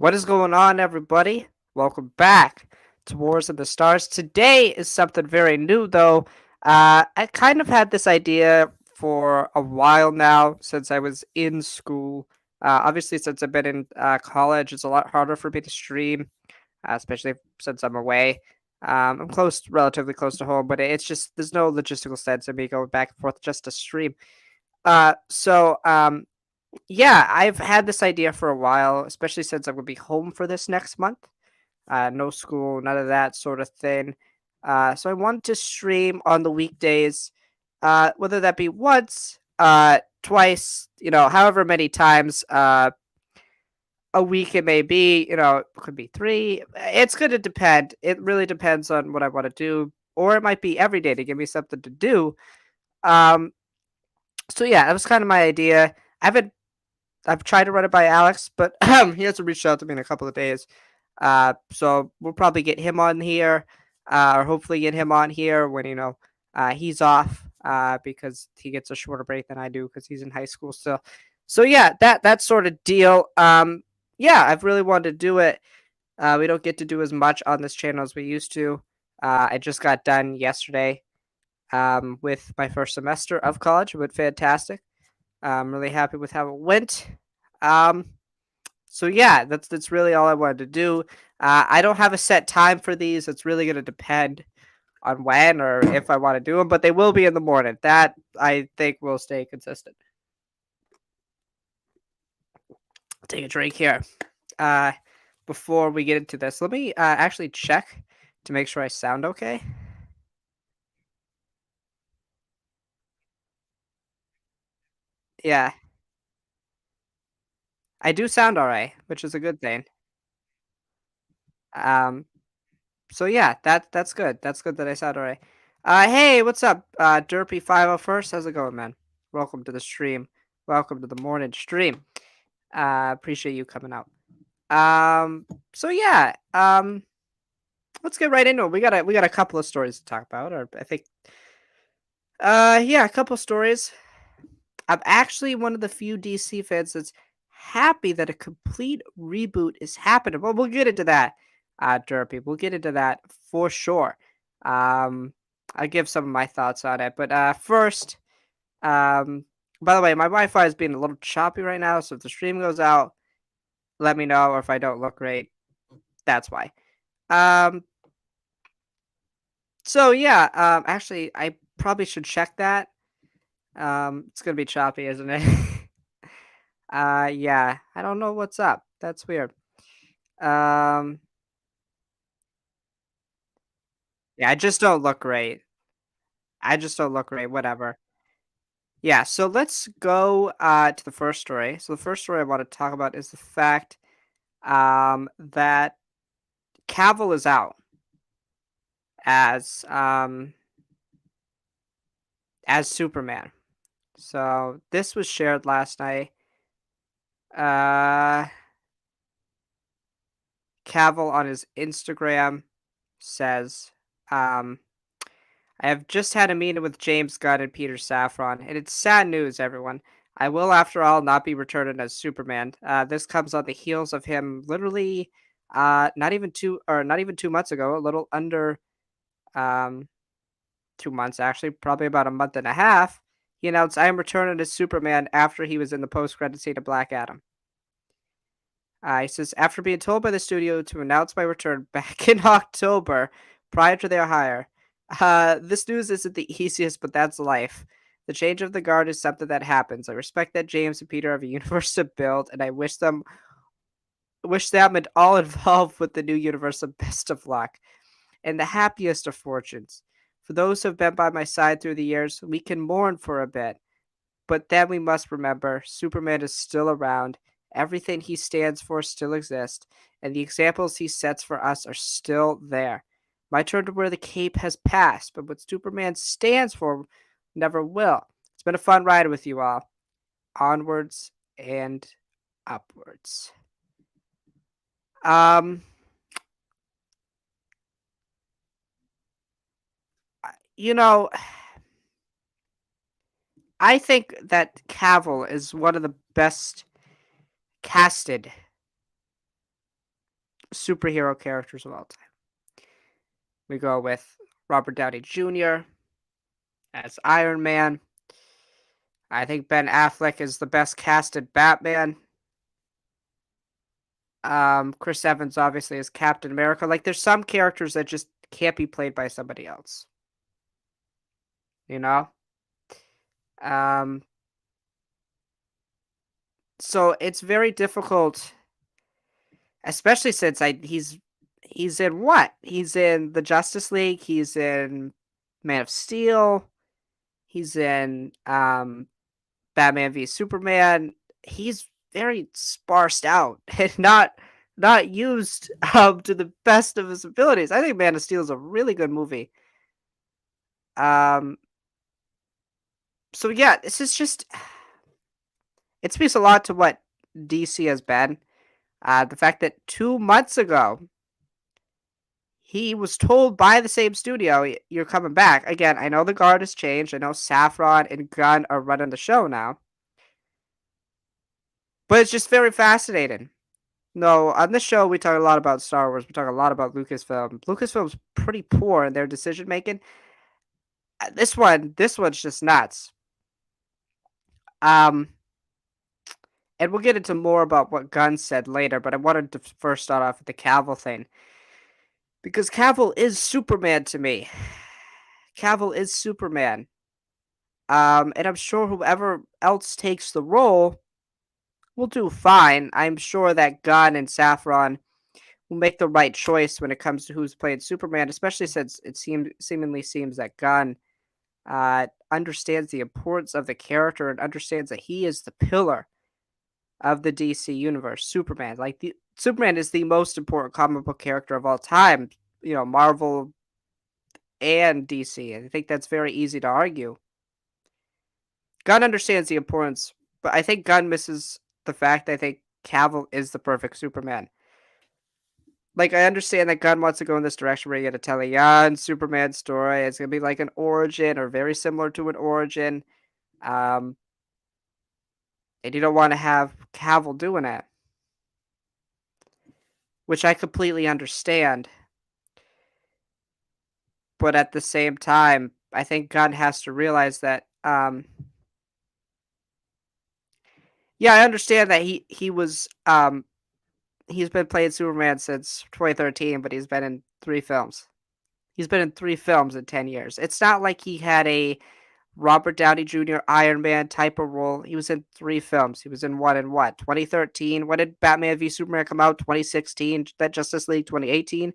What is going on, everybody? Welcome back to Wars of the Stars. Today is something very new, though. I kind of had this idea for a while now since I was in school. Obviously, since I've been in college, it's a lot harder for me to stream, especially since I'm away. I'm relatively close to home, but it's just there's no logistical sense in me going back and forth just to stream. So yeah, I've had this idea for a while, especially since I'm gonna be home for this next month. No school, none of that sort of thing. So I want to stream on the weekdays, whether that be once, twice, however many times a week it may be. It could be three. It's gonna depend. It really depends on what I want to do, or it might be every day to give me something to do. Um, so yeah, that was kind of my idea. I've tried to run it by Alex, but he hasn't reached out to me in a couple of days. So we'll probably get him on here, or hopefully get him on here when he's off, because he gets a shorter break than I do because he's in high school still. So yeah, that sort of deal. Yeah, I've really wanted to do it. We don't get to do as much on this channel as we used to. I just got done yesterday with my first semester of college. It went fantastic. I'm really happy with how it went. Um, so yeah, that's really all I wanted to do. I don't have a set time for these. It's really gonna depend on when or if I want to do them, but they will be in the morning. That I think will stay consistent. Take a drink here. Uh, before we get into this, let me actually check to make sure I sound okay. Yeah, I do sound all right, which is a good thing. Um, So yeah, that's good. That's good that I sound alright. Hey, what's up, Derpy 501st? How's it going, man? Welcome to the stream. Welcome to the morning stream. Appreciate you coming out. Um, so yeah, let's get right into it. We got a couple of stories to talk about, or I think, yeah, a couple stories. I'm actually one of the few DC fans that's happy that a complete reboot is happening. Well, we'll get into that, Derpy. We'll get into that for sure. Um, I'll give some of my thoughts on it. But first, um, by the way, my Wi-Fi is being a little choppy right now, so if the stream goes out, let me know. Or if I don't look great, that's why. Um, so yeah, actually, I probably should check that. It's gonna be choppy, isn't it? Yeah, I don't know what's up. That's weird. Um, yeah, I just don't look great. I just don't look great. Whatever. Yeah, so let's go to the first story. So the first story I want to talk about is the fact that Cavil is out as as Superman. So this was shared last night. Uh Cavil on his Instagram says, um I have just had a meeting with James Gunn and Peter Safran, and it's sad news, everyone. I will, after all, not be returning as Superman. This comes on the heels of him literally, not even 2 months ago, a little under, um, 2 months actually, probably about a month and a half. He announced, "I am returning as Superman," after he was in the post-credit scene of Black Adam. He says, "After being told by the studio to announce my return back in October, prior to their hire, this news isn't the easiest, but that's life. The change of the guard is something that happens. I respect that James and Peter have a universe to build, and I wish them and all involved with the new universe the best of luck and the happiest of fortunes. For those who have been by my side through the years, we can mourn for a bit, but then we must remember Superman is still around, everything he stands for still exists, and the examples he sets for us are still there. My turn to wear the cape has passed, but what Superman stands for never will. It's been a fun ride with you all. Onwards and upwards." Um, you know, I think that Cavill is one of the best casted superhero characters of all time. We go with Robert Downey Jr. as Iron Man. I think Ben Affleck is the best casted Batman. Chris Evans obviously is Captain America. Like, there's some characters that just can't be played by somebody else. You know? Um, so it's very difficult, especially since he's in what? He's in the Justice League, he's in Man of Steel, he's in Batman v Superman. He's very sparsed out and not used to the best of his abilities. I think Man of Steel is a really good movie. Um so yeah, this is just it speaks a lot to what DC has been. The fact that 2 months ago he was told by the same studio, "You're coming back." Again, I know the guard has changed. I know Saffron and Gunn are running the show now, but it's just very fascinating. No, on this show we talk a lot about Star Wars. We talk a lot about Lucasfilm. Lucasfilm's pretty poor in their decision making. This one's just nuts. Um, and we'll get into more about what Gunn said later, but I wanted to first start off with the Cavil thing. Because Cavil is Superman to me. Cavil is Superman. And I'm sure whoever else takes the role will do fine. I'm sure that Gunn and Saffron will make the right choice when it comes to who's playing Superman, especially since it seemingly seems that Gunn understands the importance of the character and understands that he is the pillar of the DC universe. Superman is the most important comic book character of all time. Marvel and DC. I think that's very easy to argue. Gunn understands the importance, but I think Gunn misses the fact that I think Cavill is the perfect Superman. Like, I understand that Gunn wants to go in this direction where you get to tell a young Superman story. It's going to be like an origin or very similar to an origin. And you don't want to have Cavill doing it, which I completely understand. But at the same time, I think Gunn has to realize that, yeah, I understand that he's been playing Superman since 2013, but he's been in 3 films. He's been in 3 films in 10 years. It's not like he had a Robert Downey Jr. Iron Man type of role. He was in 3 films. He was in one in what? 2013? When did Batman v Superman come out? 2016? That Justice League 2018?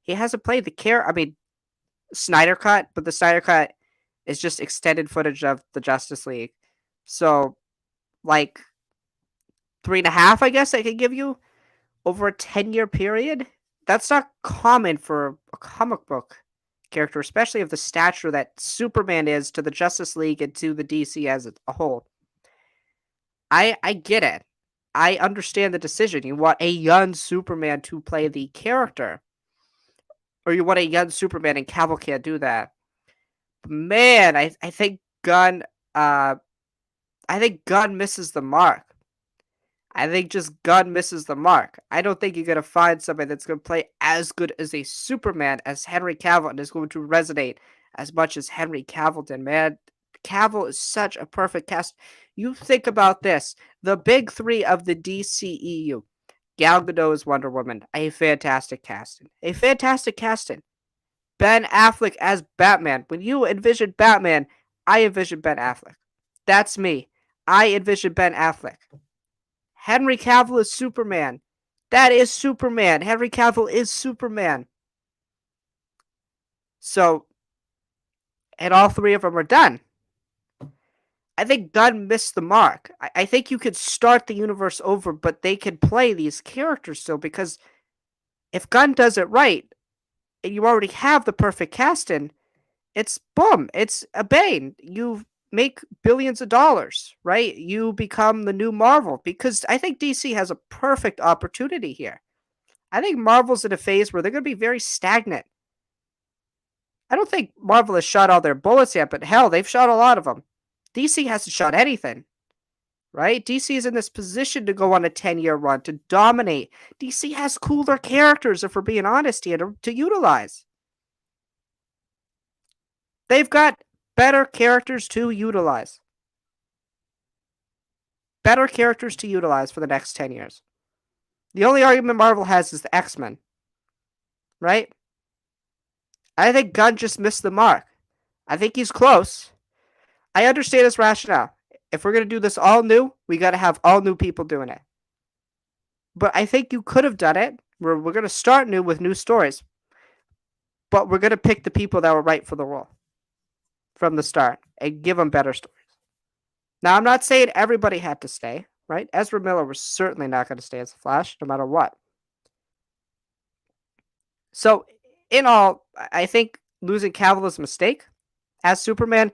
He hasn't played Snyder Cut, but the Snyder Cut is just extended footage of the Justice League. So, like, 3.5, I guess I could give you over a 10-year period. That's not common for a comic book character, especially of the stature that Superman is to the Justice League and to the DC as a whole. I get it. I understand the decision. You want a young Superman to play the character, or you want a young Superman, and Cavill can't do that. But man, I think Gunn misses the mark. I think just Gunn misses the mark. I don't think you're going to find somebody that's going to play as good as a Superman as Henry Cavill and is going to resonate as much as Henry Cavill did, man. Cavill is such a perfect cast. You think about this. The big 3 of the DCEU. Gal Gadot is Wonder Woman. A fantastic casting. Ben Affleck as Batman. When you envision Batman, I envision Ben Affleck. That's me. I envision Ben Affleck. Henry Cavill is Superman. That is Superman. Henry Cavill is Superman. So, and all 3 of them are done. I think Gunn missed the mark. I think you could start the universe over, but they can play these characters still, because if Gunn does it right, and you already have the perfect casting, it's boom. It's a bang. You make billions of dollars, right? You become the new Marvel, because I think DC has a perfect opportunity here. I think Marvel's in a phase where they're going to be very stagnant. I don't think Marvel has shot all their bullets yet, but hell, they've shot a lot of them. DC hasn't shot anything. right? DC is in this position to go on a 10-year run, to dominate. DC has cooler characters, if we're being honest here, to utilize. They've got better characters to utilize. Better characters to utilize for the next 10 years. The only argument Marvel has is the X-Men, right? I think Gunn just missed the mark. I think he's close. I understand his rationale. If we're going to do this all new, we got to have all new people doing it. But I think you could have done it. We're going to start new with new stories. But we're going to pick the people that were right for the role from the start and give them better stories. Now, I'm not saying everybody had to stay, right? Ezra Miller was certainly not going to stay as the Flash, no matter what. So, in all, I think losing Cavill is a mistake. As Superman,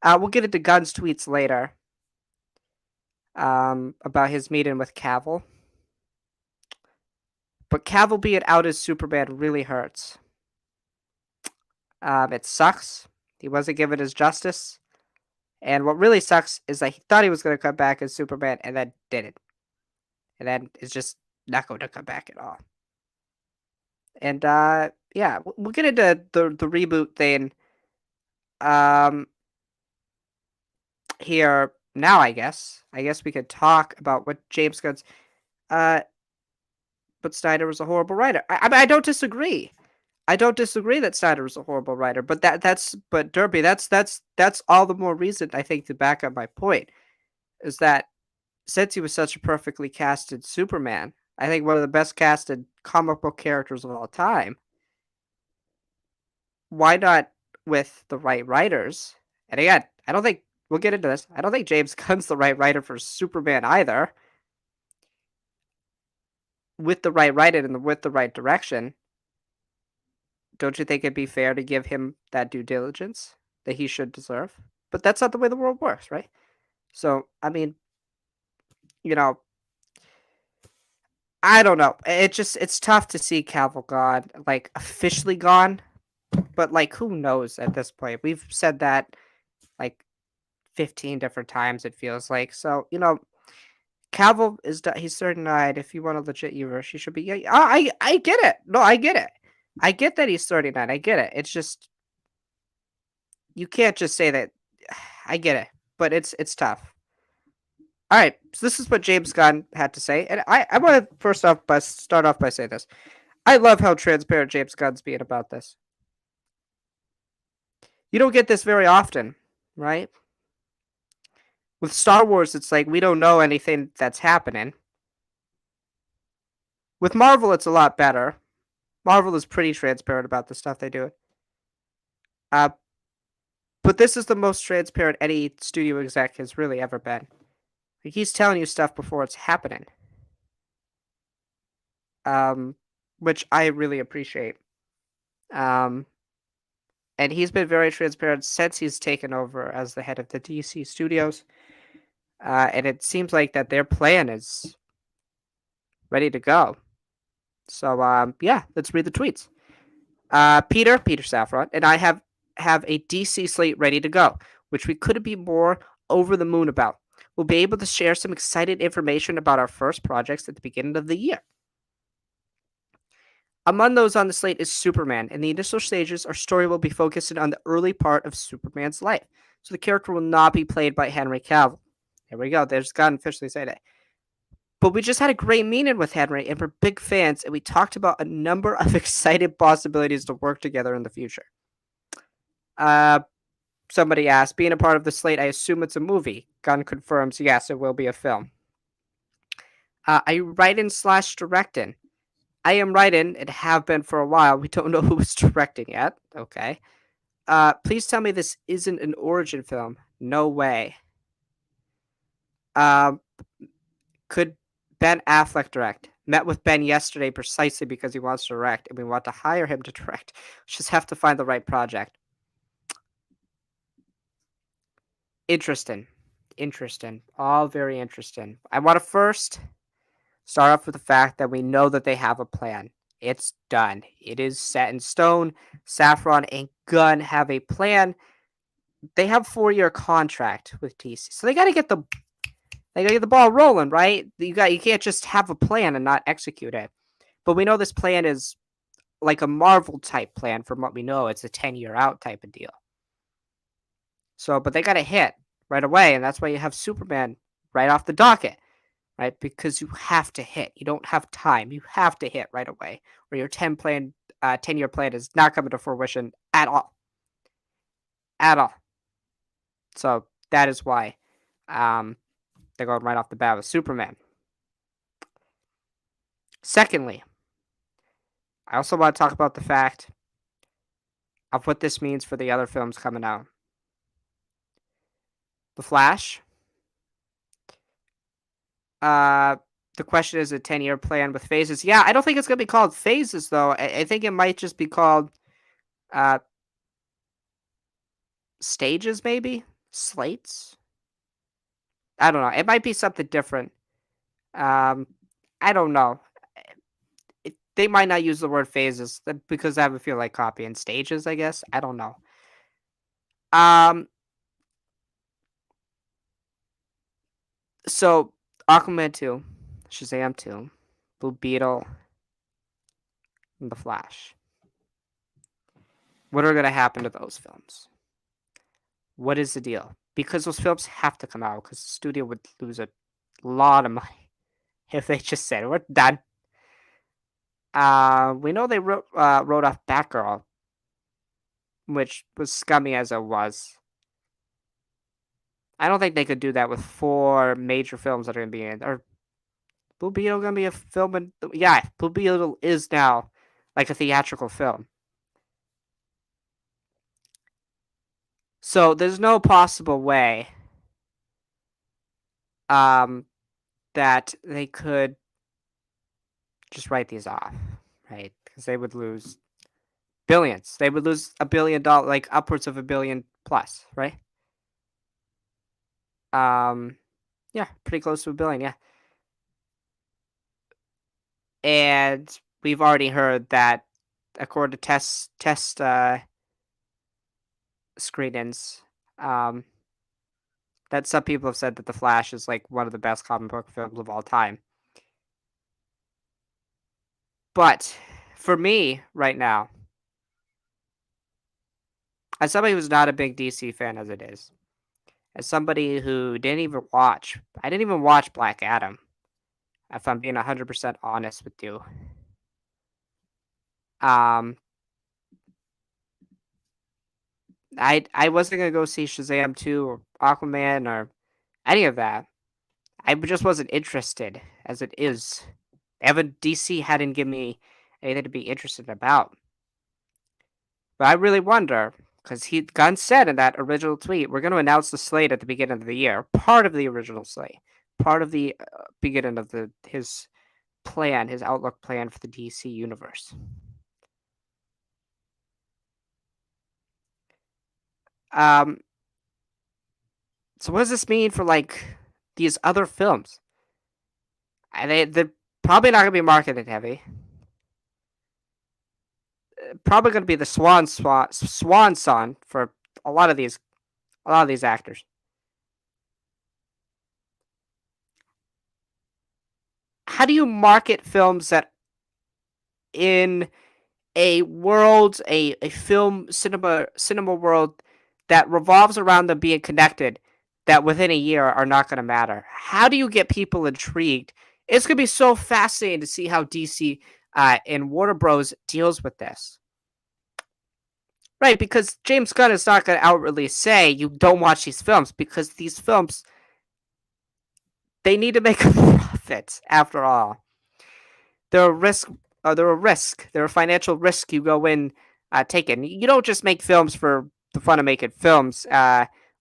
we'll get into Gunn's tweets later about his meeting with Cavill. But Cavill being out as Superman really hurts. It sucks. He wasn't given his justice. And what really sucks is that he thought he was going to come back as Superman and then didn't. And then it's just not going to come back at all. And yeah, we'll get into the reboot thing here now, I guess. I guess we could talk about what James Gunn's but Snyder was a horrible writer. I don't disagree. I don't disagree that Snyder was a horrible writer, but but Derby, that's all the more reason I think to back up my point is that since he was such a perfectly casted Superman, I think one of the best casted comic book characters of all time, why not with the right writers? And again, I don't think we'll get into this. I don't think James Gunn's the right writer for Superman either. With the right writing and with the right direction, don't you think it'd be fair to give him that due diligence that he should deserve? But that's not the way the world works, right? So, I mean, you know, I don't know. It's tough to see Cavill gone, like officially gone. But like, who knows at this point? We've said that like 15 different times. It feels like so. Cavill he's 39. If you want a legit universe, he should be. Yeah, I get it. No, I get it. I get that he's 39. I get it. It's just you can't just say that. I get it, but it's tough. All right, so this is what James Gunn had to say, and I want to start off by saying this. I love how transparent James Gunn's being about this. You don't get this very often, right? With Star Wars, it's like we don't know anything that's happening. With Marvel, it's a lot better. Marvel is pretty transparent about the stuff they do. But this is the most transparent any studio exec has really ever been. Like, he's telling you stuff before it's happening. Which I really appreciate. And he's been very transparent since he's taken over as the head of the DC studios. And it seems like that their plan is ready to go. So, yeah, let's read the tweets. Peter Safran, and I have a DC slate ready to go, which we couldn't be more over the moon about. We'll be able to share some exciting information about our first projects at the beginning of the year. Among those on the slate is Superman. In the initial stages, our story will be focusing on the early part of Superman's life, so the character will not be played by Henry Cavill. There we go. There's Gunn officially saying it. But we just had a great meeting with Henry, and we're big fans, and we talked about a number of exciting possibilities to work together in the future. Somebody asked, being a part of the slate, I assume it's a movie. Gunn confirms, yes, it will be a film. Are you writing/directing? I am writing and have been for a while. We don't know who's directing yet. Okay. Please tell me this isn't an origin film. No way. Could Ben Affleck direct? Met with Ben yesterday precisely because he wants to direct, and we want to hire him to direct. Just have to find the right project. Interesting. All very interesting. I want to first start off with the fact that we know that they have a plan. It's done. It is set in stone. Safran and Gunn have a plan. They have a 4-year contract with DC, so they got to get the They gotta get the ball rolling, right? You can't just have a plan and not execute it. But we know this plan is like a Marvel type plan from what we know. It's a 10-year out type of deal. So, but they got to hit right away. And that's why you have Superman right off the docket, right? Because you have to hit. You don't have time. You have to hit right away, or your 10-year plan is not coming to fruition at all. At all. So that is why they're going right off the bat with Superman. Secondly, I also want to talk about the fact of what this means for the other films coming out. The Flash. Uh, the question is a 10-year plan with phases. Yeah, I don't think it's gonna be called phases though. I think it might just be called uh stages, maybe slates. I don't know. It might be something different. Um, I don't know. They might not use the word phases because I would feel like copying stages. I guess I don't know. Um, so Aquaman 2, Shazam 2, Blue Beetle, and The Flash. What are gonna happen to those films? What is the deal? Because those films have to come out because the studio would lose a lot of money if they just said we're done. We know they wrote off Batgirl, which was scummy as it was. I don't think they could do that with 4 major films that are gonna be in. Or Blue Beetle gonna be a film? Yeah, Blue Beetle is now like a theatrical film. So there's no possible way um that they could just write these off, right? Because they would lose billions. They would lose $1 billion, like upwards of $1 billion plus, right? Um, yeah, pretty close to $1 billion, yeah. And we've already heard that, according to test screenings, um, that some people have said that The Flash is like one of the best comic book films of all time. But for me, right now, as somebody who's not a big DC fan as it is, as somebody who I didn't even watch Black Adam, if I'm being 100% honest with you. Um, I wasn't gonna go see Shazam 2 or Aquaman or any of that. I just wasn't interested as it is. Evan DC hadn't given me anything to be interested about. But I really wonder, because Gunn said in that original tweet, we're going to announce the slate at the beginning of the year. Part of the original slate. Part of the beginning of his plan, his outlook plan for the DC universe. Um, so what does this mean for like these other films? They're probably not gonna be marketed heavy. Probably gonna be the swan song for a lot of these actors. How do you market films that in a film cinema world that revolves around them being connected, that within a year are not going to matter? How do you get people intrigued? It's going to be so fascinating to see how DC and Warner Bros deals with this. Right, because James Gunn is not going to outwardly say you don't watch these films, because these films, they need to make a profit after all. They're a risk. They're a risk. They're a financial risk you go in taking. You don't just make films for the fun of making films.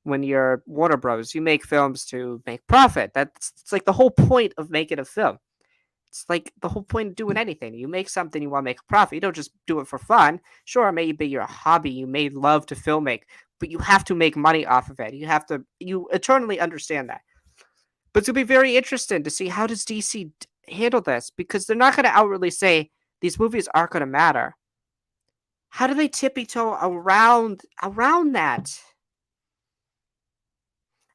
When you're Warner Bros, you make films to make profit. It's like the whole point of making a film. It's like the whole point of doing anything. You make something, you want to make a profit. You don't just do it for fun. Sure, it may be your hobby. You may love to film make, but you have to make money off of it. You eternally understand that. But it's gonna be very interesting to see how does DC handle this, because they're not gonna outwardly say these movies aren't gonna matter. How do they tippy toe around that?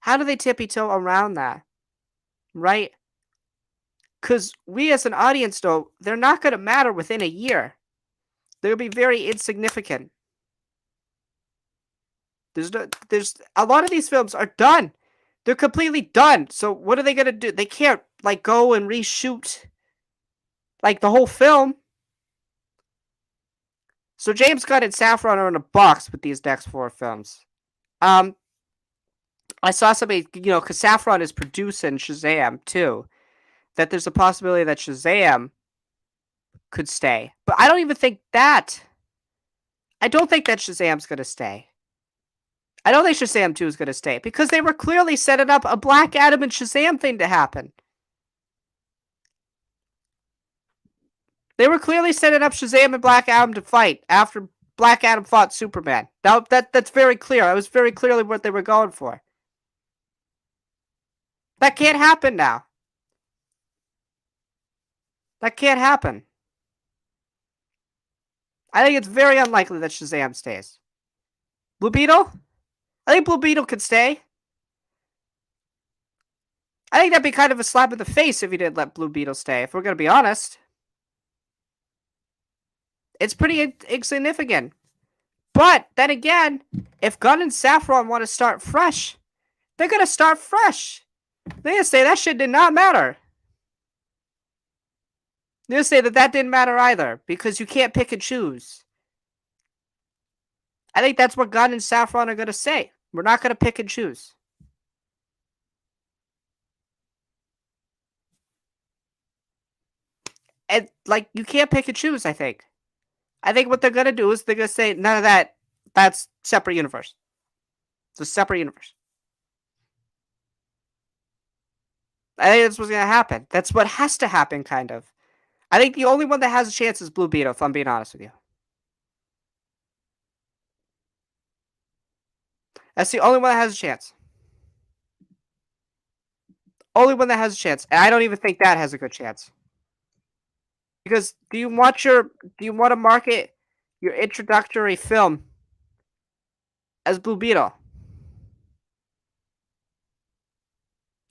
How do they tippy toe around that? right? Because we as an audience know they're not going to matter within a year. They'll be very insignificant. There's a lot of these films are done. They're completely done. So what are they going to do? They can't like go and reshoot like the whole film. So James Gunn and Safran are in a box with these next 4 films. Um, I saw somebody, because Safran is producing Shazam too, that there's a possibility that Shazam could stay. But I don't even think that. I don't think that Shazam's going to stay. I don't think Shazam 2 is going to stay because they were clearly setting up a Black Adam and Shazam thing to happen. They were clearly setting up Shazam and Black Adam to fight after Black Adam fought Superman. That's very clear. That was very clearly what they were going for. That can't happen now. That can't happen. I think it's very unlikely that Shazam stays. Blue Beetle? I think Blue Beetle could stay. I think that'd be kind of a slap in the face if you didn't let Blue Beetle stay, if we're going to be honest. It's pretty insignificant. But then again, if Gunn and Safran want to start fresh, they're going to start fresh. They're going to say that shit did not matter. They're going to say that didn't matter either because you can't pick and choose. I think that's what Gunn and Safran are going to say. We're not going to pick and choose. And, you can't pick and choose, I think. I think what they're going to do is they're going to say, none of that, that's separate universe. It's a separate universe. I think that's what's going to happen. That's what has to happen, kind of. I think the only one that has a chance is Blue Beetle, if I'm being honest with you. That's the only one that has a chance. Only one that has a chance. And I don't even think that has a good chance. Because do you want to market your introductory film as Blue Beetle?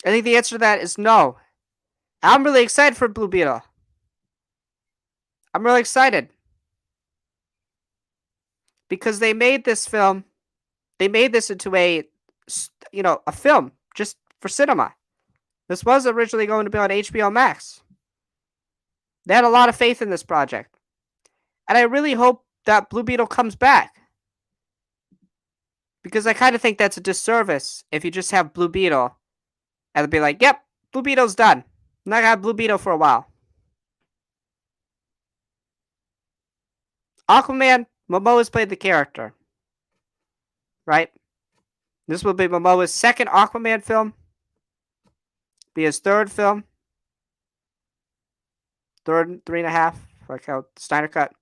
I think the answer to that is no. I'm really excited for Blue Beetle. I'm really excited. Because they made this film, they made this into a film just for cinema. This was originally going to be on HBO Max. They had a lot of faith in this project. And I really hope that Blue Beetle comes back. Because I kind of think that's a disservice if you just have Blue Beetle and be like, yep, Blue Beetle's done. I'm not going to have Blue Beetle for a while. Aquaman, Momoa's played the character. Right? This will be Momoa's second Aquaman film. Be his third film. Third, 3.5. Like how Snyder cut.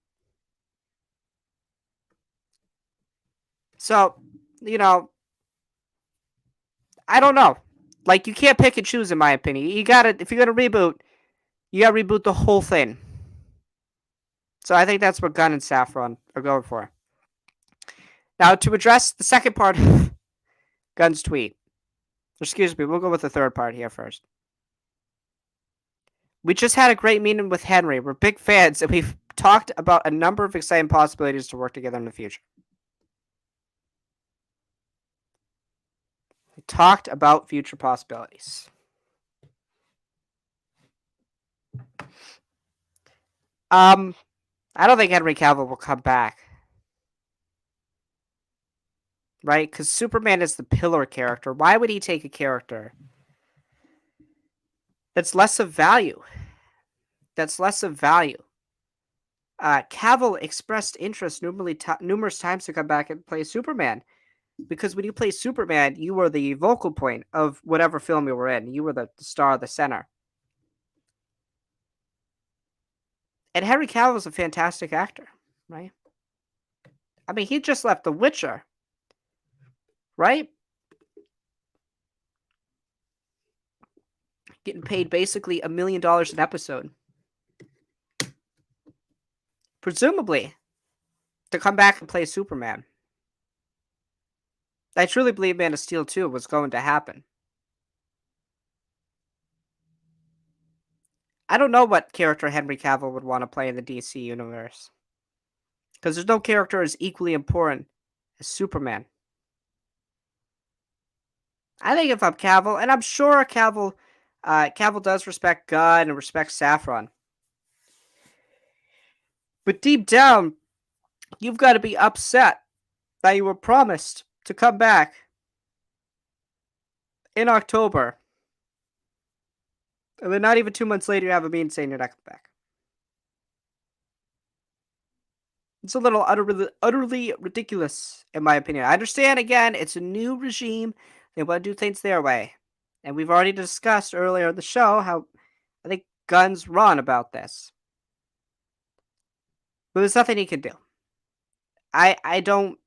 So, I don't know. You can't pick and choose, in my opinion. You gotta, if you're gonna reboot, you gotta reboot the whole thing. So I think that's what Gunn and Safran are going for. Now, to address the second part of Gunn's tweet. Excuse me, we'll go with the third part here first. We just had a great meeting with Henry. We're big fans, and we've talked about a number of exciting possibilities to work together in the future. We talked about future possibilities. I don't think Henry Cavill will come back. Right? Because Superman is the pillar character. Why would he take a character that's less of value? Cavill expressed interest numerous times to come back and play Superman. Because when you play Superman, you were the vocal point of whatever film you were in. You were the star, the center. And Henry Cavill is a fantastic actor, right? I mean, he just left The Witcher, right? Getting paid basically $1 million an episode. Presumably, to come back and play Superman. I truly believe Man of Steel 2 was going to happen. I don't know what character Henry Cavill would want to play in the DC universe because there's no character as equally important as Superman. I think if I'm Cavill, and I'm sure Cavill does respect Gunn and respect Saffron, but deep down, you've got to be upset that you were promised to come back in October, and then not even 2 months later, you have a meeting saying you're not coming back. It's a little utterly ridiculous, in my opinion. I understand, again, it's a new regime. They want to do things their way. And we've already discussed earlier in the show how I think Gunn's run about this. But there's nothing he can do. I don't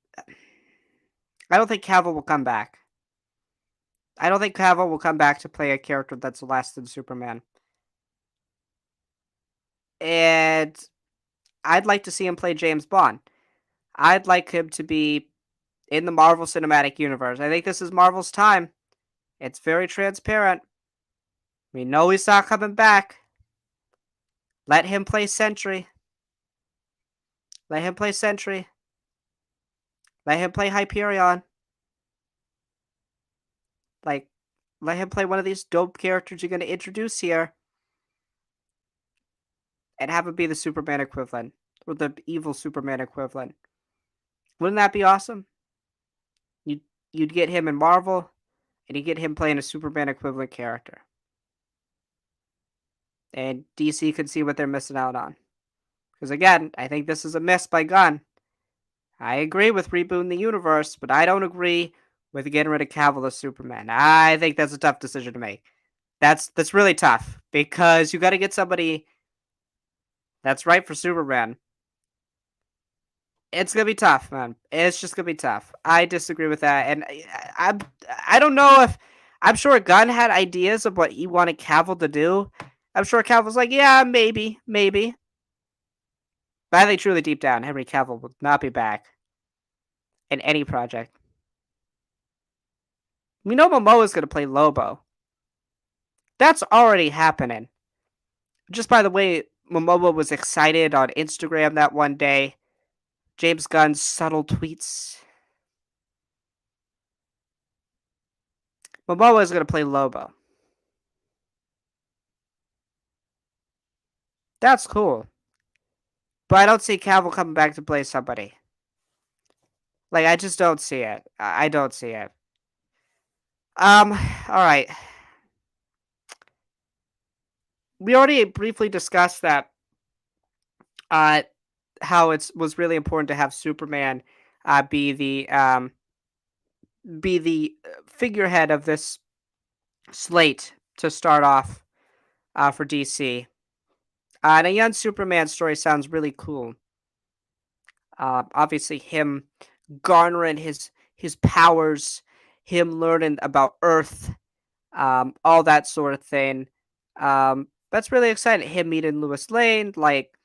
think Cavill will come back. I don't think Cavill will come back to play a character that's less than Superman. And I'd like to see him play James Bond. I'd like him to be in the Marvel Cinematic Universe. I think this is Marvel's time. It's very transparent. We know he's not coming back. Let him play Sentry. Let him play Sentry. Let him play Hyperion. Like, let him play one of these dope characters you're going to introduce here. And have him be the Superman equivalent. Or the evil Superman equivalent. Wouldn't that be awesome? You'd get him in Marvel. And you get him playing a Superman equivalent character. And DC could see what they're missing out on. Because again, I think this is a miss by Gunn. I agree with rebooting the universe, but I don't agree with getting rid of Cavill as Superman. I think that's a tough decision to make. That's really tough because you got to get somebody that's right for Superman. It's gonna be tough, man. It's just gonna be tough. I disagree with that, and I don't know if I'm sure Gunn had ideas of what he wanted Cavill to do. I'm sure Cavill's like, yeah, maybe. But I think truly deep down, Henry Cavill will not be back in any project. We know Momoa's going to play Lobo. That's already happening. Just by the way, Momoa was excited on Instagram that one day. James Gunn's subtle tweets. Momoa is going to play Lobo. That's cool. But I don't see Cavill coming back to play somebody. Like, I just don't see it. I don't see it. Alright. We already briefly discussed that how it was really important to have Superman be the figurehead of this slate to start off for DC. And a young Superman story sounds really cool. Obviously, him garnering his powers, him learning about Earth, all that sort of thing. That's really exciting. Him meeting Lois Lane, like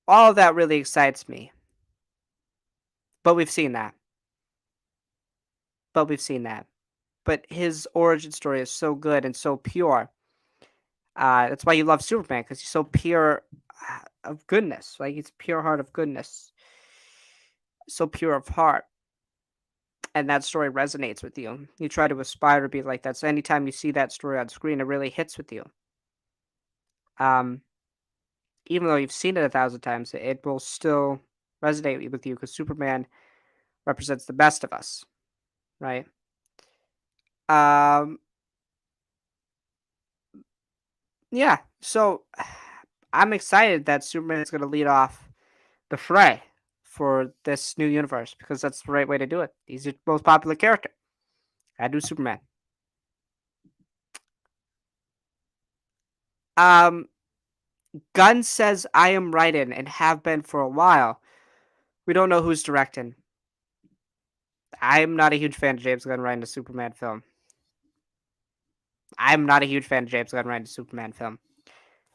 all of that really excites me. But we've seen that. But his origin story is so good and so pure. That's why you love Superman, because he's so pure of goodness. Like, he's pure heart of goodness. So pure of heart. And that story resonates with you. You try to aspire to be like that. So anytime you see that story on screen, it really hits with you. Even though you've seen it 1,000 times, it will still resonate with you because Superman represents the best of us, right? Yeah. So I'm excited that Superman is going to lead off the fray for this new universe because that's the right way to do it. He's the most popular character. I do Superman. Gunn says I am writing and have been for a while. We don't know who's directing. I'm not a huge fan of James Gunn writing a Superman film.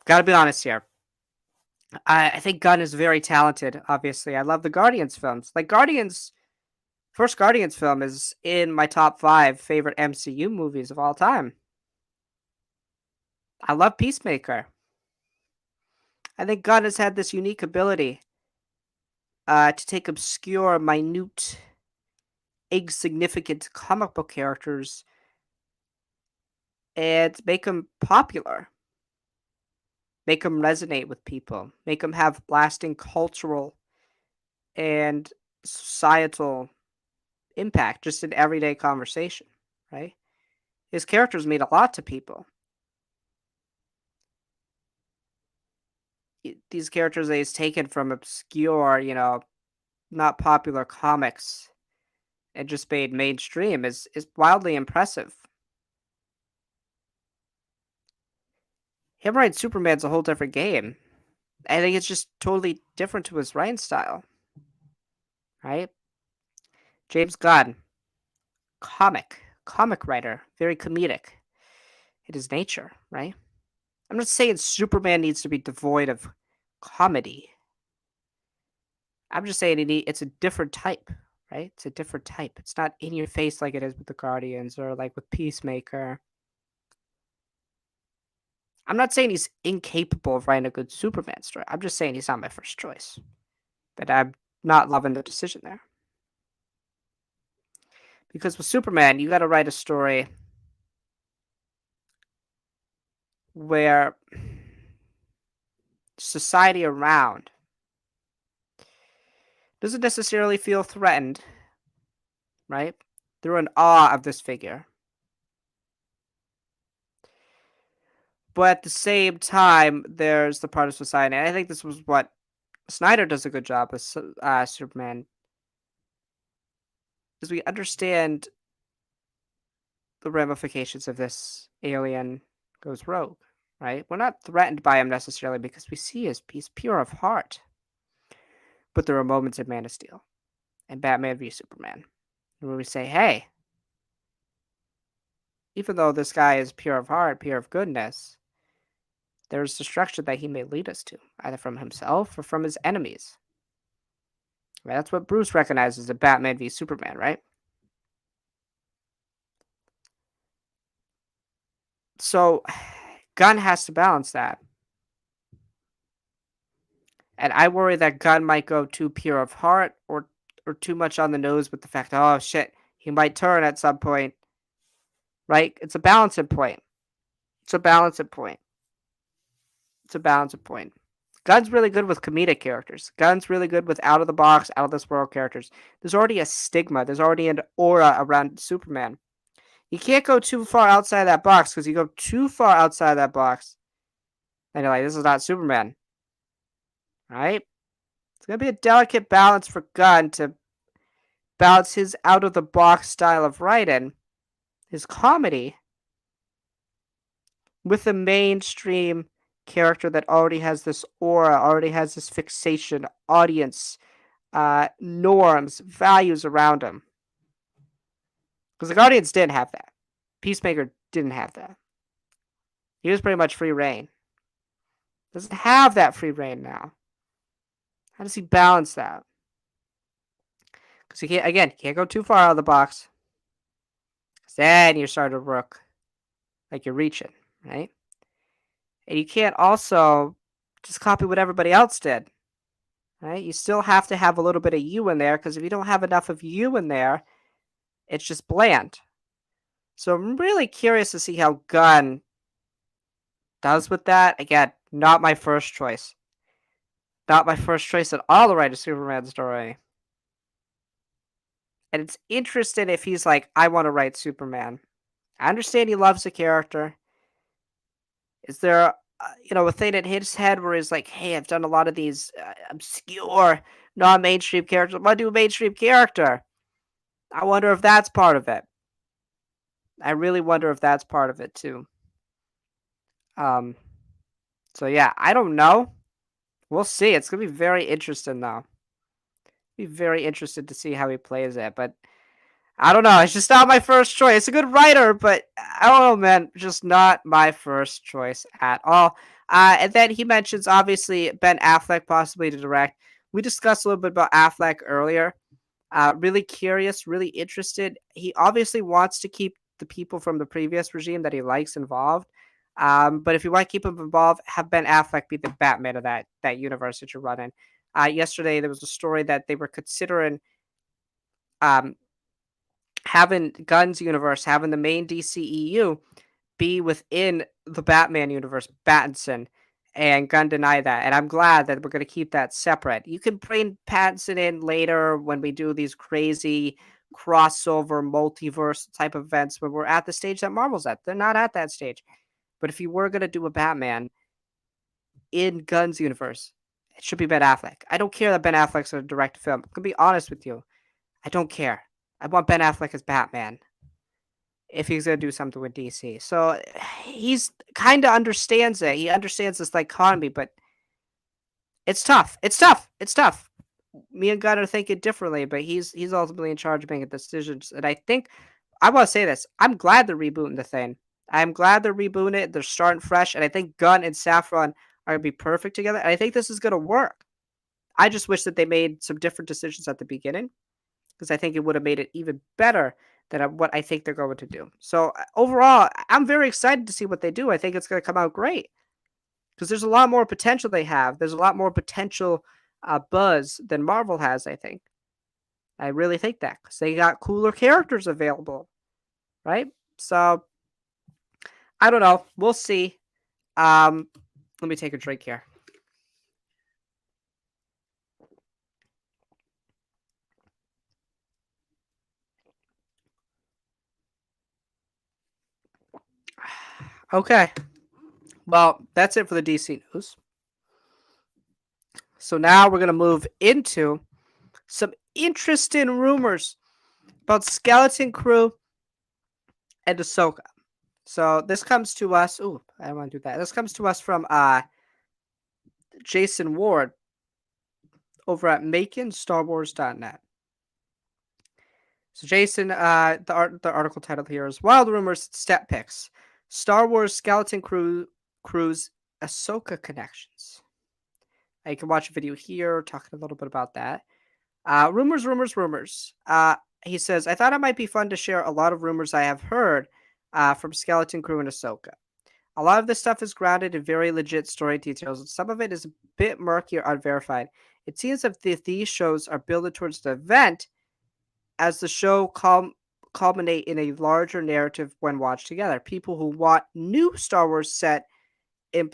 Gotta be honest here. I think Gunn is very talented, obviously. I love the Guardians films. Like, first Guardians film is in my top 5 favorite MCU movies of all time. I love Peacemaker. I think Gunn has had this unique ability to take obscure, minute, insignificant comic book characters and make them popular, make them resonate with people, make them have lasting cultural and societal impact just in everyday conversation, right? His characters mean a lot to people. These characters that he's taken from obscure, not popular comics and just made mainstream is wildly impressive. Him writing Superman's a whole different game. I think it's just totally different to his writing style, right? James Gunn, comic writer, very comedic in his nature, right? I'm not saying Superman needs to be devoid of comedy. I'm just saying it's a different type, right? It's a different type. It's not in your face like it is with the Guardians or like with Peacemaker. I'm not saying he's incapable of writing a good Superman story. I'm just saying he's not my first choice. But I'm not loving the decision there. Because with Superman, you got to write a story where society around doesn't necessarily feel threatened, right? They're in awe of this figure. But at the same time, there's the part of society. And I think this was what Snyder does a good job with Superman, is we understand the ramifications of this alien goes rogue, right? We're not threatened by him necessarily because we see he's pure of heart. But there are moments in Man of Steel and Batman v Superman where we say, hey, even though this guy is pure of heart, pure of goodness, there's destruction that he may lead us to, either from himself or from his enemies. Right? That's what Bruce recognizes in Batman v Superman, right? So, Gunn has to balance that. And I worry that Gunn might go too pure of heart or too much on the nose with the fact, oh shit, he might turn at some point. Right? It's a balancing point. It's a balancing point. It's a balancing point. Gunn's really good with comedic characters. Gunn's really good with out of the box, out of this world characters. There's already a stigma. There's already an aura around Superman. You can't go too far outside that box because you go too far outside that box, and you're like, this is not Superman. Right? It's gonna be a delicate balance for Gunn to balance his out of the box style of writing, his comedy, with a mainstream character that already has this aura, already has this fixation, audience, norms, values around him. Because the Guardians didn't have that. Peacemaker didn't have that. He was pretty much free reign. Doesn't have that free reign now. How does he balance that? Because he can't go too far out of the box. Because then you start to look like you're reaching, right? And you can't also just copy what everybody else did, right? You still have to have a little bit of you in there, because if you don't have enough of you in there, it's just bland. So I'm really curious to see how Gunn does with that. Again, not my first choice. Not my first choice at all to write a Superman story. And it's interesting if he's like, I want to write Superman. I understand he loves the character. Is there, a thing in his head where he's like, hey, I've done a lot of these obscure, non-mainstream characters. I want to do a mainstream character. I wonder if that's part of it. I really wonder if that's part of it too. So yeah, I don't know. We'll see. It's gonna be very interesting though. Be very interested to see how he plays it, but I don't know. It's just not my first choice. It's a good writer, but I don't know, man. Just not my first choice at all. And then he mentions obviously Ben Affleck possibly to direct. We discussed a little bit about Affleck earlier. Really curious, really interested. He obviously wants to keep the people from the previous regime that he likes involved. But if you want to keep him involved, have Ben Affleck be the Batman of that universe that you're running. Yesterday there was a story that they were considering um, having Gunn's universe, having the main DCEU be within the Batman universe, Pattinson, and Gunn denied that. And I'm glad that we're going to keep that separate. You can bring Pattinson in later when we do these crazy crossover multiverse type of events when we're at the stage that Marvel's at. They're not at that stage. But if you were going to do a Batman in Gunn's universe, it should be Ben Affleck. I don't care that Ben Affleck's going to direct a film. I'm going to be honest with you. I don't care. I want Ben Affleck as Batman if he's gonna do something with DC. So he's kind of understands it. He understands this dichotomy, but it's tough. It's tough. It's tough. Me and Gunn are thinking differently, but he's ultimately in charge of making decisions. And I think I want to say this. I'm glad they're rebooting the thing. I'm glad they're rebooting it. They're starting fresh, and I think Gunn and Saffron are gonna be perfect together. And I think this is gonna work. I just wish that they made some different decisions at the beginning because I think it would have made it even better than what I think they're going to do. So overall, I'm very excited to see what they do. I think it's going to come out great because there's a lot more potential they have. There's a lot more potential buzz than Marvel has. I think. I really think that because they got cooler characters available, right? So I don't know. We'll see. Let me take a drink here. Okay. Well, that's it for the DC news. So now we're going to move into some interesting rumors about Skeleton Crew and Ahsoka. So this comes to us. Ooh, I don't want to do that. This comes to us from Jason Ward over at MakingStarWars.net. So Jason, the article titled here is Wild Rumors Step Picks. Star Wars Skeleton Crew's Ahsoka Connections. You can watch a video here talking a little bit about that. Rumors. He says, I thought it might be fun to share a lot of rumors I have heard from Skeleton Crew and Ahsoka. A lot of this stuff is grounded in very legit story details, and some of it is a bit murky or unverified. It seems that these shows are building towards the event as the show culminate in a larger narrative when watched together. People who want new Star Wars set in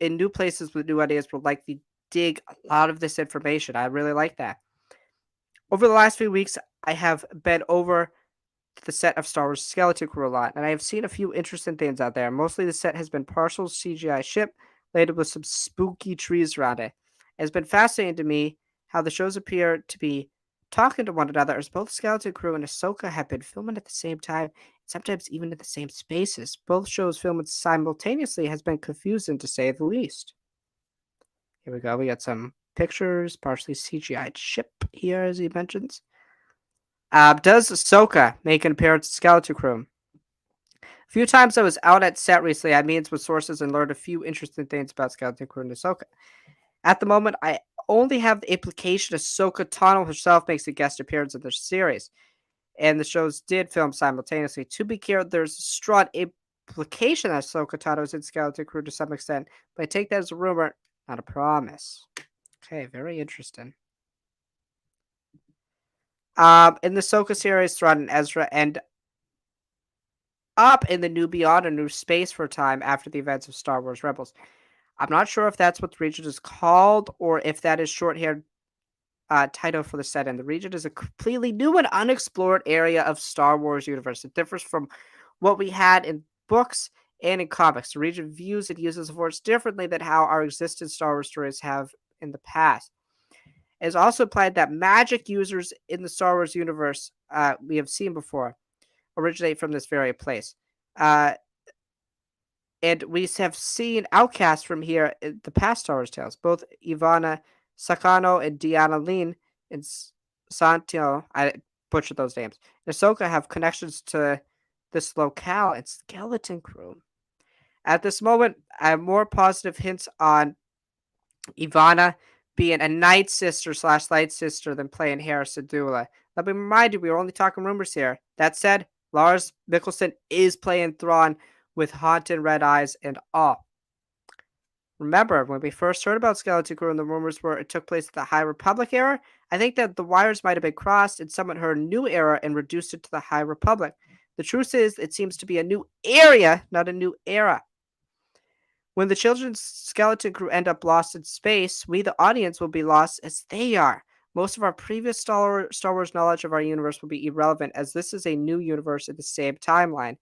new places with new ideas will likely dig a lot of this information. I really like that. Over the last few weeks, I have been over the set of Star Wars Skeleton Crew a lot, and I have seen a few interesting things out there. Mostly the set has been partial CGI ship, laden with some spooky trees around it. It's been fascinating to me how the shows appear to be talking to one another, as both Skeleton Crew and Ahsoka have been filming at the same time, sometimes even in the same spaces. Both shows filming simultaneously has been confusing to say the least. Here we go. We got some pictures, partially CGI ship here, as he mentions. Does Ahsoka make an appearance in Skeleton Crew? A few times I was out at set recently, I meets with sources and learned a few interesting things about Skeleton Crew and Ahsoka. At the moment, I only have the implication Ahsoka Tano herself makes a guest appearance in the series, and the shows did film simultaneously. To be clear, there's a strong implication that Ahsoka Tano is in Skeleton Crew to some extent, but I take that as a rumor, not a promise. Okay, very interesting. In the Ahsoka series, Thrawn and Ezra end up in the New Beyond, a new space for a time after the events of Star Wars Rebels. I'm not sure if that's what the region is called or if that is shorthand title for the setting. The region is a completely new and unexplored area of Star Wars universe. It differs from what we had in books and in comics. The region views and uses the Force differently than how our existing Star Wars stories have in the past. It is also implied that magic users in the Star Wars universe we have seen before originate from this very place. And we have seen outcasts from here in the past Star Wars tales. Both Ivana Sakano and Diana Lean and Santino, I butchered those names, and Ahsoka have connections to this locale and Skeleton Crew. At this moment, I have more positive hints on Ivana being a night sister / light sister than playing Hera Syndulla. Let me remind you, we were only talking rumors here. That said, Lars Mikkelsen is playing Thrawn with haunted red eyes and all. Remember, when we first heard about Skeleton Crew and the rumors were it took place in the High Republic era, I think that the wires might have been crossed and someone heard a new era and reduced it to the High Republic. The truth is, it seems to be a new area, not a new era. When the children's Skeleton Crew end up lost in space, we, the audience, will be lost as they are. Most of our previous Star Wars knowledge of our universe will be irrelevant, as this is a new universe in the same timeline,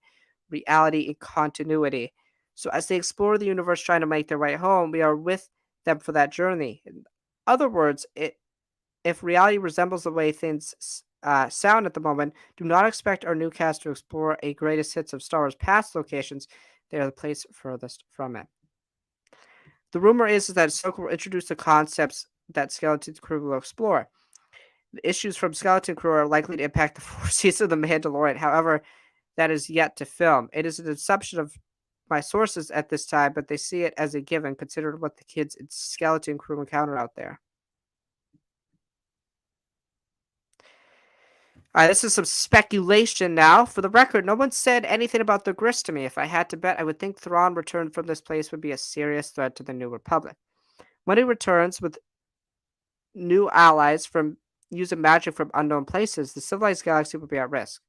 reality, and continuity. So, as they explore the universe trying to make their way home, we are with them for that journey. In other words, if reality resembles the way things sound at the moment, do not expect our new cast to explore a greatest hits of Star Wars past locations. They are the place furthest from it. The rumor is that Ahsoka will introduce the concepts that Skeleton Crew will explore. The issues from Skeleton Crew are likely to impact the 4 seasons of The Mandalorian. However, that is yet to film. It is an assumption of my sources at this time, but they see it as a given, considering what the kids in Skeleton Crew encounter out there. All right, this is some speculation now. For the record, no one said anything about the Grist to me. If I had to bet, I would think Thrawn returned from this place would be a serious threat to the New Republic. When he returns with new allies from using magic from unknown places, the civilized galaxy will be at risk.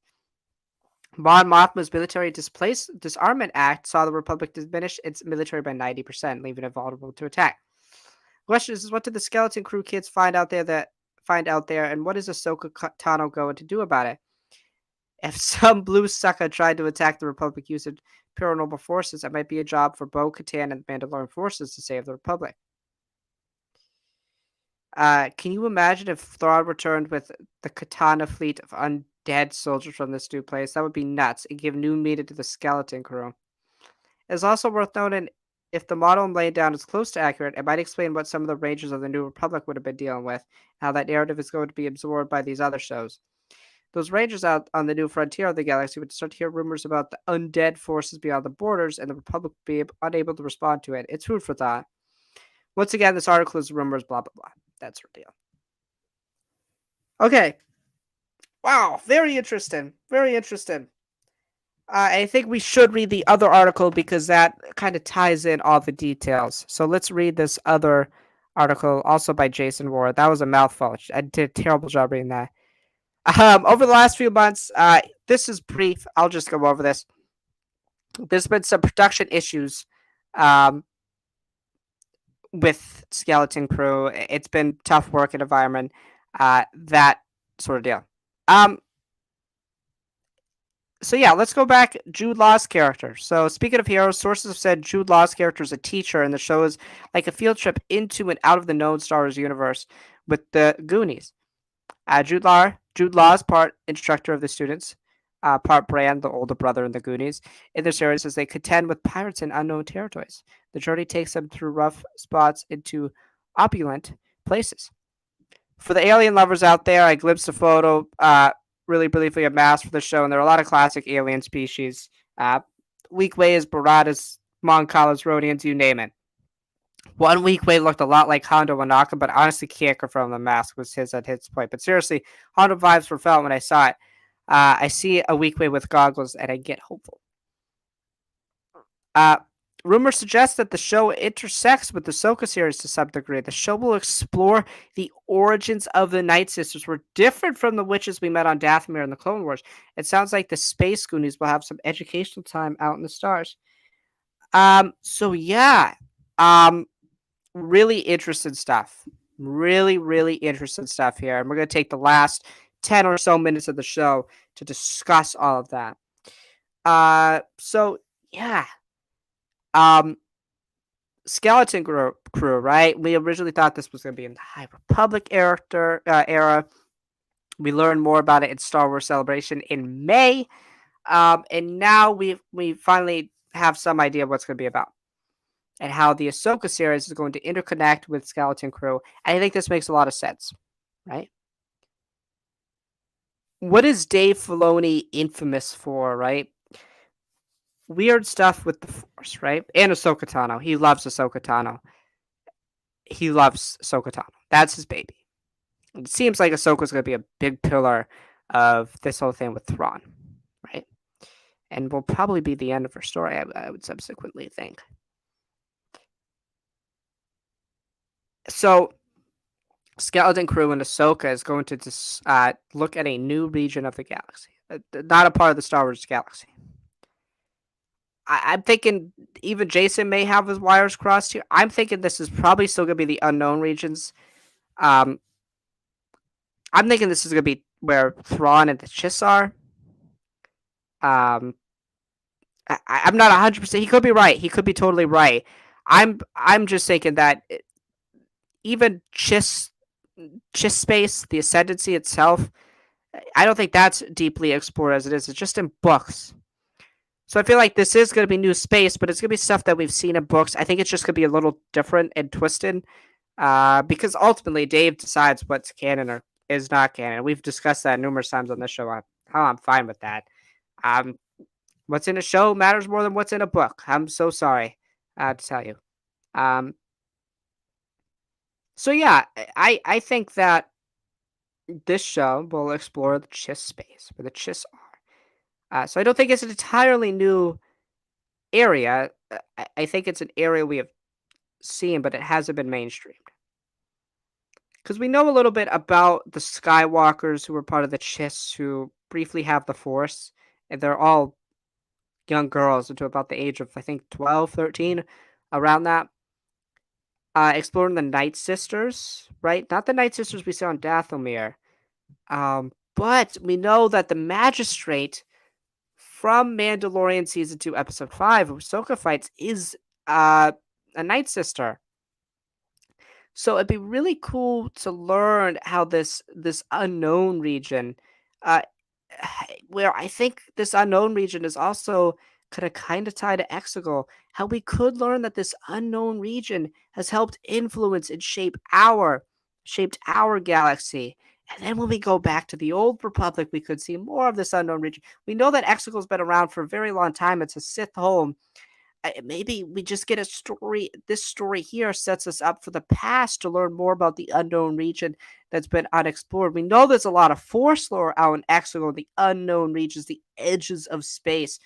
Mon Mothma's military disarmament act saw the Republic diminish its military by 90%, leaving it vulnerable to attack. The question is, what did the Skeleton Crew kids find out there, and what is Ahsoka Tano going to do about it? If some blue sucker tried to attack the Republic using paranormal forces, it might be a job for Bo-Katan and the Mandalorian forces to save the Republic. Can you imagine if Thrawn returned with the Katana fleet of undead soldiers from this new place? That would be nuts and give new meaning to the Skeleton Crew. It's also worth noting, if the model I'm laying down is close to accurate, it might explain what some of the Rangers of the New Republic would have been dealing with, how that narrative is going to be absorbed by these other shows. Those Rangers out on the new frontier of the galaxy would start to hear rumors about the undead forces beyond the borders, and the Republic would be unable to respond to it. It's food for thought. Once again, this article is rumors, blah, blah, blah. That's her deal. Okay. Wow, very interesting. Very interesting. I think we should read the other article because that kind of ties in all the details. So let's read this other article, also by Jason Ward. That was a mouthful. I did a terrible job reading that. Over the last few months, this is brief. I'll just go over this. There's been some production issues with Skeleton Crew. It's been tough work environment, that sort of deal. So yeah, let's go back. Jude Law's character. So speaking of heroes, sources have said Jude Law's character is a teacher, and the show is like a field trip into and out of the known Star Wars universe with the Goonies. Jude Law is part instructor of the students, part Brand, the older brother in the Goonies, in their series as they contend with pirates in unknown territories. The journey takes them through rough spots into opulent places. For the alien lovers out there, I glimpsed a photo really briefly of maps for the show, and there are a lot of classic alien species. Weequays, Baratas, Moncalas, Rhodians, you name it. One Weequay looked a lot like Hondo Wanaka, but honestly can't confirm the mask was his at his point. But seriously, Hondo vibes were felt when I saw it. I see a Weequay with goggles, and I get hopeful. Rumors suggest that the show intersects with the Ahsoka series to some degree. The show will explore the origins of the Night Sisters, were different from the witches we met on Dathomir in the Clone Wars. It sounds like the Space Goonies will have some educational time out in the stars. So yeah, really interesting stuff. Really, really interesting stuff here. And we're going to take the last 10 or so minutes of the show to discuss all of that. So yeah. Skeleton Crew, right? We originally thought this was going to be in the High Republic era. We learned more about it in Star Wars Celebration in May. And now we finally have some idea what's going to be about and how the Ahsoka series is going to interconnect with Skeleton Crew. And I think this makes a lot of sense, right? What is Dave Filoni infamous for, right? Weird stuff with the Force, right? And Ahsoka Tano. He loves Ahsoka Tano. That's his baby. It seems like Ahsoka's going to be a big pillar of this whole thing with Thrawn, right? and will probably be the end of her story, I would subsequently think. So, Skeleton Crew and Ahsoka is going to look at a new region of the galaxy, not a part of the Star Wars galaxy. I'm thinking even Jason may have his wires crossed here. I'm thinking this is probably still going to be the unknown regions. Um, I'm thinking this is going to be where Thrawn and the Chiss are. Um, I'm not 100%. He could be right. He could be totally right. I'm just thinking that even Chiss space, the ascendancy itself, I don't think that's deeply explored as it is. It's just in books. So I feel like this is going to be new space, but it's going to be stuff that we've seen in books. I think it's just going to be a little different and twisted, because ultimately Dave decides what's canon or is not canon. We've discussed that numerous times on this show. How I'm fine with that. Um, what's in a show matters more than what's in a book. I'm so sorry to tell you. Um, so yeah, I think that this show will explore the Chiss space, where the Chiss are. So I don't think it's an entirely new area. I think it's an area we have seen, but it hasn't been mainstreamed. Because we know a little bit about the Skywalkers who were part of the Chiss who briefly have the Force, and they're all young girls until about the age of, I think, 12, 13, around that. Exploring the Night Sisters, right? Not the Night Sisters we saw in Dathomir. But we know that the Magistrate from Mandalorian Season 2, Episode 5, who Ahsoka fights, is a Night Sister. So it'd be really cool to learn how this unknown region, uh, where I think this unknown region is also kind of tied to Exegol, how we could learn that this unknown region has helped influence and shaped our galaxy. And then when we go back to the old Republic, we could see more of this unknown region. We know that Exegol's been around for a very long time. It's a Sith home. Maybe we just get a story. This story here sets us up for the past to learn more about the unknown region that's been unexplored. We know there's a lot of Force lore out in Exegol, the unknown regions, the edges of space.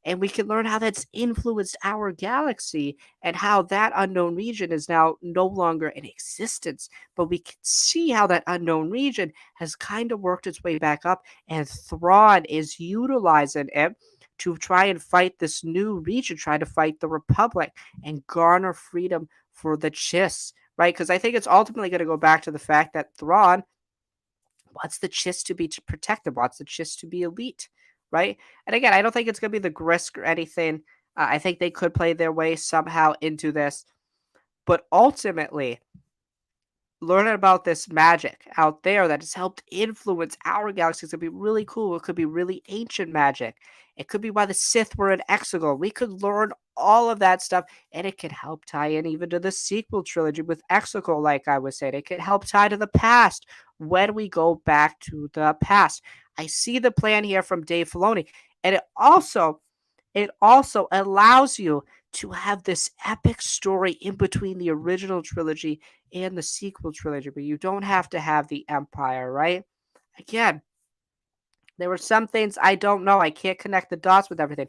And we can learn how that's influenced our galaxy and how that unknown region is now no longer in existence. But we can see how that unknown region has kind of worked its way back up, and Thrawn is utilizing it to try and fight this new region, try to fight the Republic and garner freedom for the Chiss, right? Because I think it's ultimately going to go back to the fact that Thrawn wants the Chiss to be protected, wants the Chiss to be elite, right? And again, I don't think it's going to be the Grisk or anything. I think they could play their way somehow into this. But ultimately, learning about this magic out there that has helped influence our galaxy could be really cool. It could be really ancient magic. It could be why the Sith were in Exegol. We could learn all of that stuff, and it could help tie in even to the sequel trilogy with Exegol, like I was saying. It could help tie to the past when we go back to the past. I see the plan here from Dave Filoni, and it also allows you to have this epic story in between the original trilogy and the sequel trilogy, but you don't have to have the Empire, right? Again, there were some things I don't know. I can't connect the dots with everything.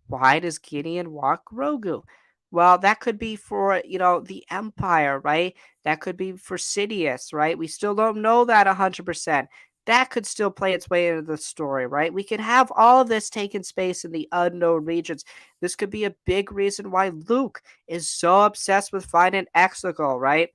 Why does Gideon walk Grogu? Well, that could be for, the Empire, right? That could be for Sidious, right? We still don't know that 100%. That could still play its way into the story, right? We could have all of this taking space in the unknown regions. This could be a big reason why Luke is so obsessed with finding Exegol, right?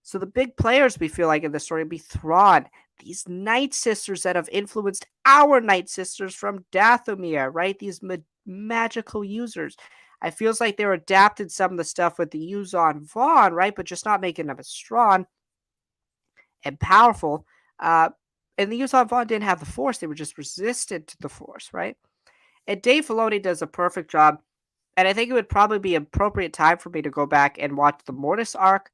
So the big players we feel like in the story would be Thrawn, these Night Sisters that have influenced our Night Sisters from Dathomir, right? These magical users. I feels like they're adapted some of the stuff with the Yuzon Vaughn, right? But just not making them as strong and powerful. Uh, and the Yuzon Vaughn didn't have the Force; they were just resistant to the Force, right? And Dave Filoni does a perfect job. And I think it would probably be appropriate time for me to go back and watch the Mortis arc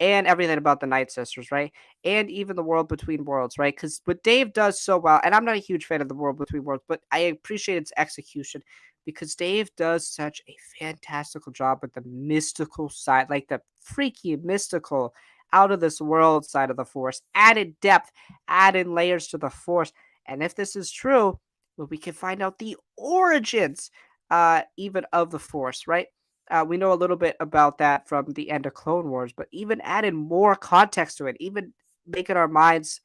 and everything about the Night Sisters, right? And even the World Between Worlds, right? Because what Dave does so well, and I'm not a huge fan of the World Between Worlds, but I appreciate its execution because Dave does such a fantastical job with the mystical side, like the freaky, mystical, out of this world side of the Force, added depth, added layers to the Force. And if this is true, where we can find out the origins, even of the Force, right? We know a little bit about that from the end of Clone Wars, but even adding more context to it, even making our minds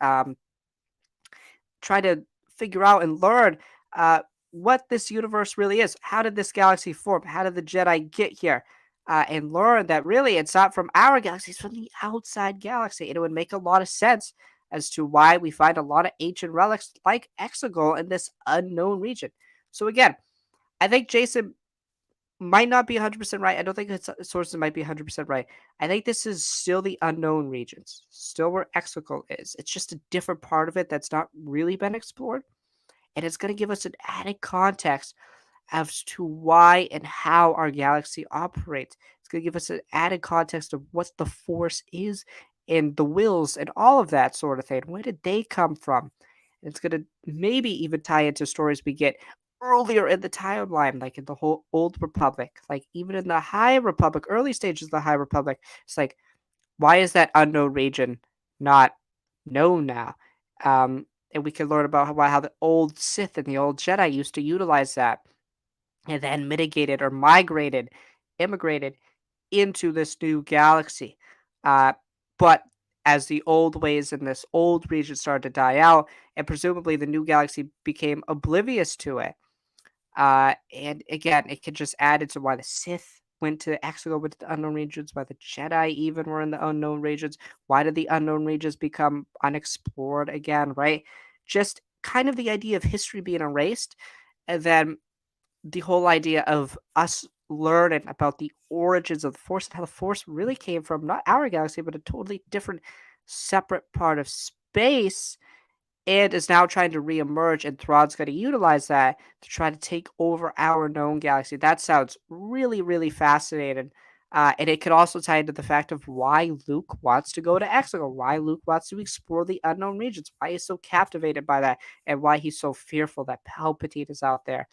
try to figure out and learn uh, what this universe really is. How did this galaxy form? How did the Jedi get here? And learn that really it's not from our galaxy, it's from the outside galaxy. And it would make a lot of sense as to why we find a lot of ancient relics like Exegol in this unknown region. So, again, I think Jason might not be 100% right. I don't think his sources might be 100% right. I think this is still the unknown regions, still where Exegol is. It's just a different part of it that's not really been explored. And it's going to give us an added context as to why and how our galaxy operates. It's going to give us an added context of what the Force is and the wills and all of that sort of thing. Where did they come from? And it's going to maybe even tie into stories we get earlier in the timeline, like in the whole Old Republic, like even in the High Republic, early stages of the High Republic. It's like, why is that unknown region not known now? And we can learn about how the old Sith and the old Jedi used to utilize that and then mitigated or migrated, immigrated into this new galaxy. Uh, but as the old ways in this old region started to die out, and presumably the new galaxy became oblivious to it. And again, it could just add into why the Sith went to Exegol, went to the unknown regions, why the Jedi even were in the unknown regions. Why did the unknown regions become unexplored again, right? Just kind of the idea of history being erased, and then the whole idea of us learning about the origins of the Force and how the Force really came from not our galaxy, but a totally different, separate part of space, and is now trying to reemerge. And Thrawn's going to utilize that to try to take over our known galaxy. That sounds really, really fascinating. And it could also tie into the fact of why Luke wants to go to Exegol, why Luke wants to explore the unknown regions, why he's so captivated by that, and why he's so fearful that Palpatine is out there.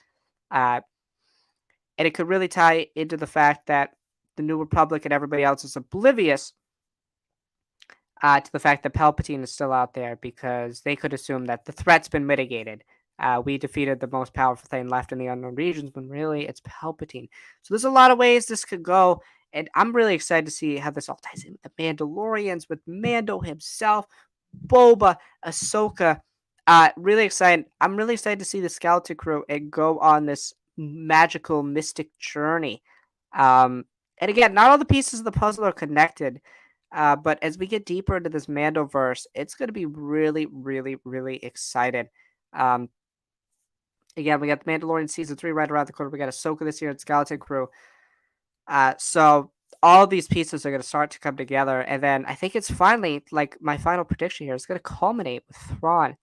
Uh, and it could really tie into the fact that the New Republic and everybody else is oblivious to the fact that Palpatine is still out there because they could assume that the threat's been mitigated. We defeated the most powerful thing left in the unknown regions when really it's Palpatine. So there's a lot of ways this could go, and I'm really excited to see how this all ties in with the Mandalorians, with Mando himself, Boba, Ahsoka. Really excited. I'm really excited to see the Skeleton Crew and go on this magical mystic journey. And again, not all the pieces of the puzzle are connected. But as we get deeper into this Mandoverse, it's going to be really, really, really exciting. Um, Again, we got the Mandalorian season 3 right around the corner. We got Ahsoka this year and Skeleton Crew. So all these pieces are going to start to come together, and then I think it's finally like my final prediction here is going to culminate with Thrawn,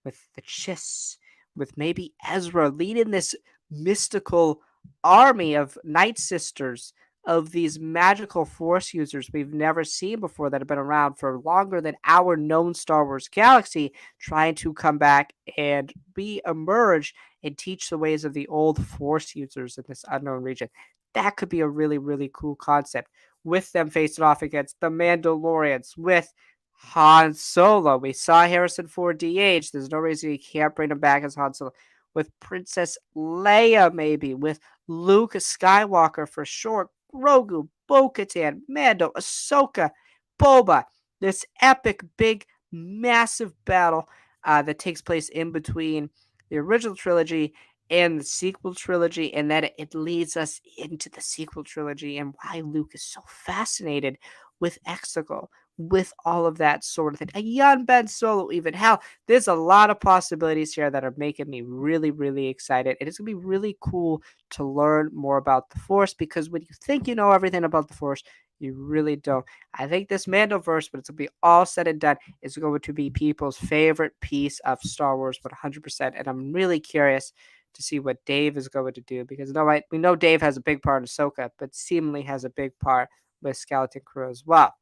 with the Chiss, with maybe Ezra leading this mystical army of Night Sisters, of these magical Force users we've never seen before that have been around for longer than our known Star Wars galaxy, trying to come back and re-emerge and teach the ways of the old Force users in this unknown region. That could be a really, really cool concept. With them facing off against the Mandalorians, with Han Solo. We saw Harrison Ford DH. There's no reason you can't bring him back as Han Solo. With Princess Leia, maybe. With Luke Skywalker for sure. Grogu, Bo-Katan, Mando, Ahsoka, Boba. This epic, big, massive battle that takes place in between the original trilogy and the sequel trilogy, and then it leads us into the sequel trilogy and why Luke is so fascinated with Exegol, with all of that sort of thing. A young Ben Solo, even. Hell, there's a lot of possibilities here that are making me really, really excited. And it's going to be really cool to learn more about the Force, because when you think you know everything about the Force, you really don't. I think this Mandoverse, when it's going to be all said and done, is going to be people's favorite piece of Star Wars 100%. And I'm really curious to see what Dave is going to do, because we know Dave has a big part in Ahsoka, but seemingly has a big part with Skeleton Crew as well.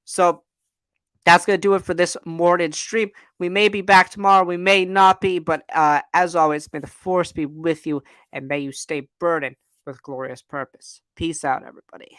So that's going to do it for this morning stream. We may be back tomorrow. We may not be. But as always, may the Force be with you, and may you stay burdened with glorious purpose. Peace out, everybody.